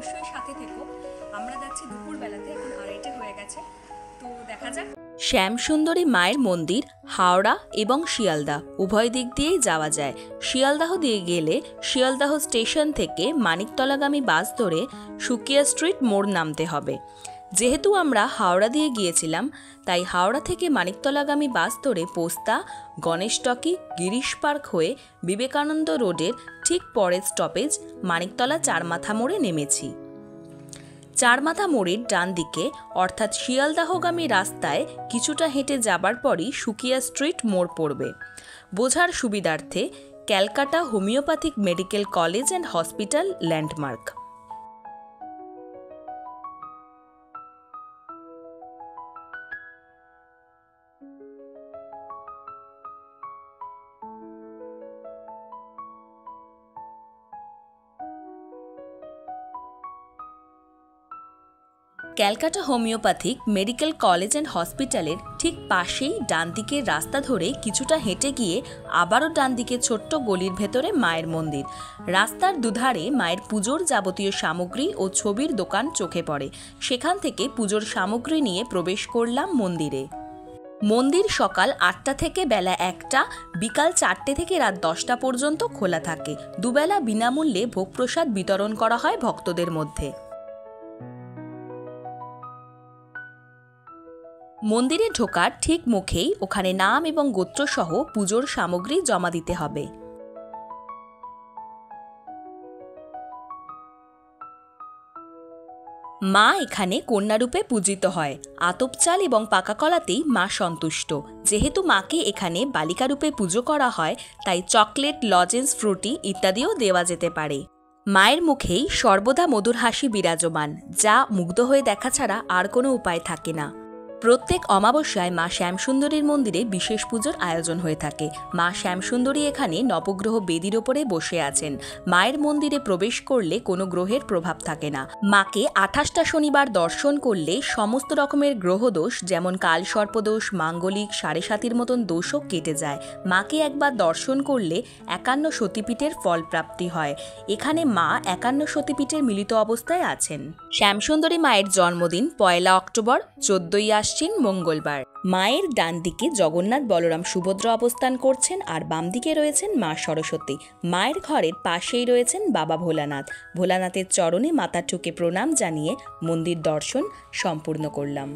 অবশ্যই সাথে থেকো। আমরা যাচ্ছি দুপুরবেলাতে, এখন 2:30 হয়ে গেছে, তো দেখা যাক। শ্যামসুন্দরী মায়ের মন্দির হাওড়া এবং শিয়ালদা উভয় দিক দিয়েই যাওয়া যায়। শিয়ালদাহ দিয়ে গেলে শিয়ালদাহ স্টেশন থেকে মানিকতলাগামী বাস ধরে সুকিয়া স্ট্রিট মোড় নামতে হবে। যেহেতু আমরা হাওড়া দিয়ে গিয়েছিলাম, তাই হাওড়া থেকে মানিকতলাগামী বাস ধরে পোস্তা, গণেশ টকি, গিরিশ পার্ক হয়ে বিবেকানন্দ রোডের ঠিক পরের স্টপেজ মানিকতলা চারমাথা মোড়ে নেমেছি। চারমাথা মোড়ের ডান দিকে অর্থাৎ শিয়ালদাহগামী রাস্তায় কিছুটা হেঁটে যাবার পরই সুকিয়া স্ট্রিট মোড় পড়বে। বোঝার সুবিধার্থে Calcutta homeopathic medical college and hospital landmark. Calcutta homeopathic medical college and হসপিটালের ঠিক পাশেই ডান দিকের রাস্তা ধরে কিছুটা হেঁটে গিয়ে আবারও ডান দিকে ছোট্ট গলির ভেতরে মায়ের মন্দির। রাস্তার দুধারে মায়ের পুজোর যাবতীয় সামগ্রী ও ছবির দোকান চোখে পড়ে। সেখান থেকে পুজোর সামগ্রী নিয়ে প্রবেশ করলাম মন্দিরে। মন্দির সকাল 8টা থেকে বেলা 1টা, বিকাল 4টে থেকে রাত 10টা পর্যন্ত খোলা থাকে। দুবেলা বিনামূল্যে ভোগপ্রসাদ বিতরণ করা হয় ভক্তদের মধ্যে। মন্দিরে ঢোকার ঠিক মুখেই ওখানে নাম এবং গোত্রসহ পুজোর সামগ্রী জমা দিতে হবে। মা এখানে কন্যারূপে পূজিত হয়। আতপ চাল এবং পাকা কলাতেই মা সন্তুষ্ট। যেহেতু মাকে এখানে বালিকারূপে পুজো করা হয়, তাই চকলেট, লজেন্স, ফ্রুটি ইত্যাদিও দেওয়া যেতে পারে। মায়ের মুখেই সর্বদা মধুর হাসি বিরাজমান, যা মুগ্ধ হয়ে দেখা ছাড়া আর কোনো উপায় থাকে না। প্রত্যেক অমাবস্যায় মা শ্যামসুন্দরীর মন্দিরে বিশেষ পুজোর আয়োজন হয়ে থাকে। মা শ্যামসুন্দরী এখানে নবগ্রহ বেদির ওপরে বসে আছেন। মায়ের মন্দিরে প্রবেশ করলে কোনো গ্রহের প্রভাব থাকে না। মাকে 28টা শনিবার দর্শন করলে সমস্ত রকমের গ্রহদোষ, যেমন কালসর্পদোষ, মাঙ্গলিক, 7.5 মতন দোষও কেটে যায়। মাকে একবার দর্শন করলে 51 সতীপীঠের ফল প্রাপ্তি হয়। এখানে মা 51 সতীপীঠের মিলিত অবস্থায় আছেন। শ্যামসুন্দরী মায়ের জন্মদিন 1 অক্টোবর, 14ই আশ্বিন, মঙ্গলবার। মায়ের ডান দিকে জগন্নাথ, বলরাম, সুভদ্রা অবস্থান করছেন, আর বাম দিকে রয়েছেন মা সরস্বতী। মায়ের ঘরের পাশেই রয়েছেন বাবা ভোলানাথ। ভোলানাথের চরণে মাথা ঠুকে প্রণাম জানিয়ে মন্দির দর্শন সম্পূর্ণ করলাম।